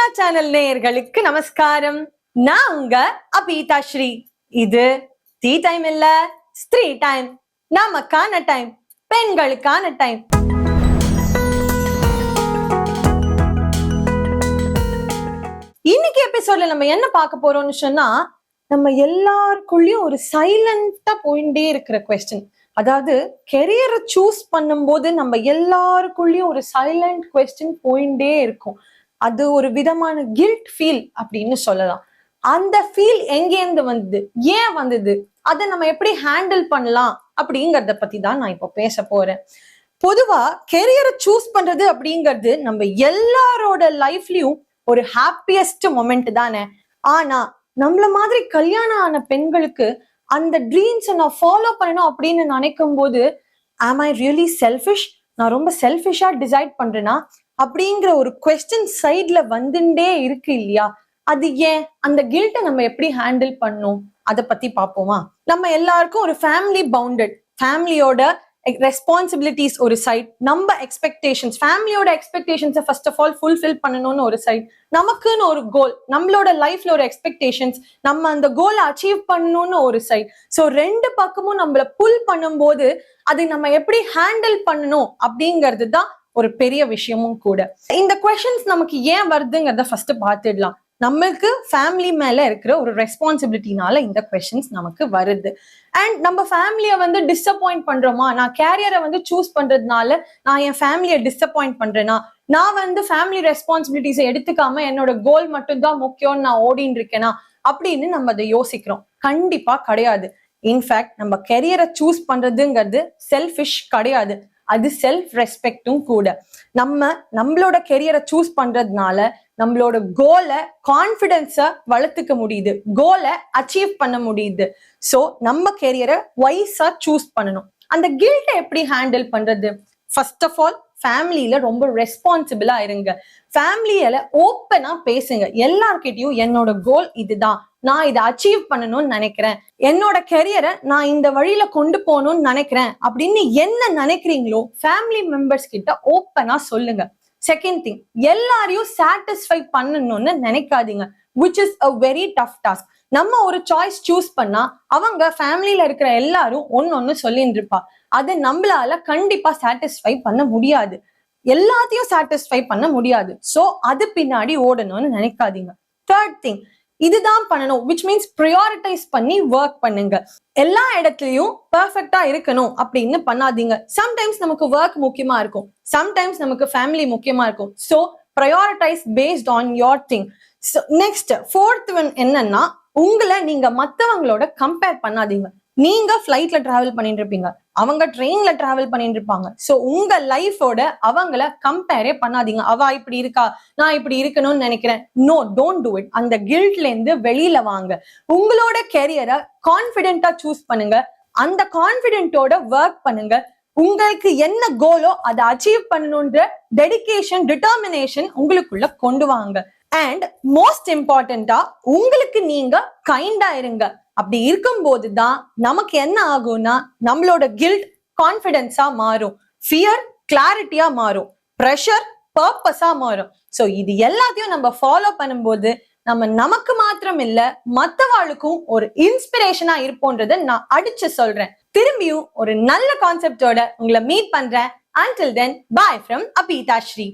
Abitha channel நேயர்களுக்கு நமஸ்காரம். நான் உங்க அபிதா ஸ்ரீ. இது டீ டைம் இல்ல, ஸ்திரீ டைம், நமக்கான டைம், பெண்களுக்கான டைம். இன்னைக்கு எபிசோட்ல நம்ம என்ன பார்க்க போறோம்னு சொன்னா, நம்ம எல்லாருக்குள்ளயும் ஒரு சைலண்டா போயிட்டே இருக்கிற கொஸ்டின். அதாவது கெரியரை சூஸ் பண்ணும்போது நம்ம எல்லாருக்குள்ளயும் ஒரு சைலண்ட் கொஸ்டின் போயிட்டே இருக்கும். அது ஒரு விதமான கில்ட் ஃபீல் அப்படின்னு சொல்லலாம். அந்த ஃபீல் எங்கேருந்து வந்தது, ஏன் வந்தது, அதை நம்ம எப்படி ஹேண்டில் பண்ணலாம் அப்படிங்கறத பத்தி தான் நான் இப்போ பேச போறேன். பொதுவா கெரியரை சூஸ் பண்றது அப்படிங்கிறது நம்ம எல்லாரோட லைஃப்லயும் ஒரு ஹாப்பியஸ்ட் மொமெண்ட் தானே. ஆனா நம்மள மாதிரி கல்யாணம் ஆன பெண்களுக்கு அந்த ட்ரீம்ஸை நான் ஃபாலோ பண்ணணும் அப்படின்னு நினைக்கும் போது, ஆம் ஐ ரியலி செல்ஃபிஷ், நான் ரொம்ப செல்ஃபிஷா டிசைட் பண்றேனா அப்படிங்கிற ஒரு கொஸ்டின் சைட்ல வந்துட்டே இருக்கு இல்லையா? அது ஏன்? அந்த கில்ட்டை நம்ம எப்படி ஹேண்டில் பண்ணணும் அதை பத்தி பார்ப்போமா? நம்ம எல்லாருக்கும் ஒரு ஃபேமிலி பவுண்டட், ஃபேமிலியோட ரெஸ்பான்சிபிலிட்டிஸ் ஒரு சைட், நம்ம எக்ஸ்பெக்டேஷன்ஸ், ஃபேமிலியோட எக்ஸ்பெக்டேஷன்ஸை ஃபர்ஸ்ட் ஆஃப் ஆல் ஃபுல்ஃபில் பண்ணணும்னு ஒரு சைட், நமக்குன்னு ஒரு கோல், நம்மளோட லைஃப்ல ஒரு எக்ஸ்பெக்டேஷன்ஸ், நம்ம அந்த கோலை அச்சீவ் பண்ணணும்னு ஒரு சைட். ஸோ ரெண்டு பக்கமும் நம்மள புல் பண்ணும்போது அதை நம்ம எப்படி ஹேண்டில் பண்ணணும் அப்படிங்கிறது தான் ஒரு பெரிய விஷயமும் கூட. இந்த கொஸ்டின்ஸ் நமக்கு ஏன் வருதுங்கிறத ஃபர்ஸ்ட் பார்த்துடலாம். நம்மளுக்கு ஃபேமிலி மேல இருக்கிற ஒரு ரெஸ்பான்சிபிலிட்டினால இந்த கொஸ்டின்ஸ் நமக்கு வருது. அண்ட் நம்ம ஃபேமிலியை டிசப்பாயிண்ட் பண்றோமா? நான் கேரியரை சூஸ் பண்றதுனால நான் என் ஃபேமிலியை டிசப்பாயிண்ட் பண்றேனா? நான் ஃபேமிலி ரெஸ்பான்சிபிலிட்டிஸை எடுத்துக்காம என்னோட கோல் மட்டும் தான் முக்கியம்னு நான் ஓடின்னு இருக்கேனா அப்படின்னு நம்ம அதை யோசிக்கிறோம். கண்டிப்பா கிடையாது. இன்ஃபேக்ட் நம்ம கெரியரை சூஸ் பண்றதுங்கிறது செல்ஃபிஷ் கிடையாது, அது செல்ஃப் ரெஸ்பெக்டும் கூட. நம்மளோட கெரியரை சூஸ் பண்றதுனால நம்மளோட கோலை, கான்ஃபிடென்ஸை வளர்த்துக்க முடியுது, கோலை அச்சீவ் பண்ண முடியுது. ஸோ நம்ம கெரியரை வைஸா சூஸ் பண்ணணும். அந்த கில்ட்டை எப்படி ஹேண்டில் பண்றது? ஃபர்ஸ்ட் ஆஃப் ஆல் ஃபேமிலியில ரொம்ப ரெஸ்பான்சிபிளா இருங்க. ஃபேமிலியில ஓப்பனா பேசுங்க. எல்லார்கிட்டயும் என்னோட கோல் இதுதான், நான் இதை அச்சீவ் பண்ணணும்னு நினைக்கிறேன், என்னோட கெரியரை நான் இந்த வழியில கொண்டு போகணும்னு நினைக்கிறேன் அப்படின்னு என்ன நினைக்கிறீங்களோ ஃபேமிலி மெம்பர்ஸ் கிட்ட ஓப்பனா சொல்லுங்க. செகண்ட் திங், எல்லாரையும் சாட்டிஸ்ஃபை பண்ணணும்னு நினைக்காதீங்க, which is a very tough task. நம்ம ஒரு சாய்ஸ் சூஸ் பண்ணா அவங்க ஃபேமிலியில இருக்கிற எல்லாரும் ஒன்னொன்னு சொல்லிட்டு இருப்பா. அது நம்மளால கண்டிப்பா சாட்டிஸ்ஃபை பண்ண முடியாது, எல்லாத்தையும் சாட்டிஸ்ஃபை பண்ண முடியாது. ஸோ அது பின்னாடி ஓடணும்னு நினைக்காதீங்க. தேர்ட் திங், இதுதான் பண்ணணும், விச் மீன்ஸ் ப்ரையாரிட்டைஸ் பண்ணி ஒர்க் பண்ணுங்க. எல்லா இடத்துலயும் பெர்ஃபெக்டா இருக்கணும் அப்படின்னு பண்ணாதீங்க. சம்டைம்ஸ் நமக்கு ஒர்க் முக்கியமா இருக்கும், சம்டைம்ஸ் நமக்கு ஃபேமிலி முக்கியமா இருக்கும். So prioritise based on your thing. Next fourth one என்னன்னா, உங்களை நீங்க மத்தவங்களோட கம்பேர் பண்ணாதீங்க. நீங்க ஃபிளைட்ல டிராவல் பண்ணிட்டு இருப்பீங்க, அவங்க ட்ரெயின்ல டிராவல் பண்ணிட்டு இருப்பாங்க. ஸோ உங்க லைஃபோட அவங்கள கம்பேரே பண்ணாதீங்க. அவ இப்படி இருக்கா, நான் இப்படி இருக்கணும்னு நினைக்கிறேன். No, don't do it. அந்த கில்ட்ல இருந்து வெளியில வாங்க. உங்களோட கெரியரை கான்பிடென்டா சூஸ் பண்ணுங்க, அந்த கான்பிடென்ட்டோட ஒர்க் பண்ணுங்க. உங்களுக்கு என்ன கோலோ அதை அச்சீவ் பண்ணணும்ன்ற டெடிகேஷன், டிட்டர்மினேஷன் உங்களுக்குள்ள கொண்டு வாங்க. அண்ட் மோஸ்ட் இம்பார்ட்டண்டா, உங்களுக்கு நீங்க கைண்டா இருங்க. அப்படி இருக்கும் போதுதான் நமக்கு என்ன ஆகும்னா, நம்மளோட கில்ட் கான்பிடன்ஸா மாறும், ஃபியர் கிளாரிட்டியா மாறும், ப்ரெஷர் பர்பஸா மாறும். ஸோ இது எல்லாத்தையும் நம்ம ஃபாலோ பண்ணும்போது நமக்கு மாத்திரம் இல்ல, மத்தவாளுக்கும் ஒரு இன்ஸ்பிரேஷனா இருப்போன்றதை நான் அடிச்சு சொல்றேன். திரும்பியும் ஒரு நல்ல கான்செப்டோட உங்களை மீட் பண்றேன். Until then, bye from Apita Shri.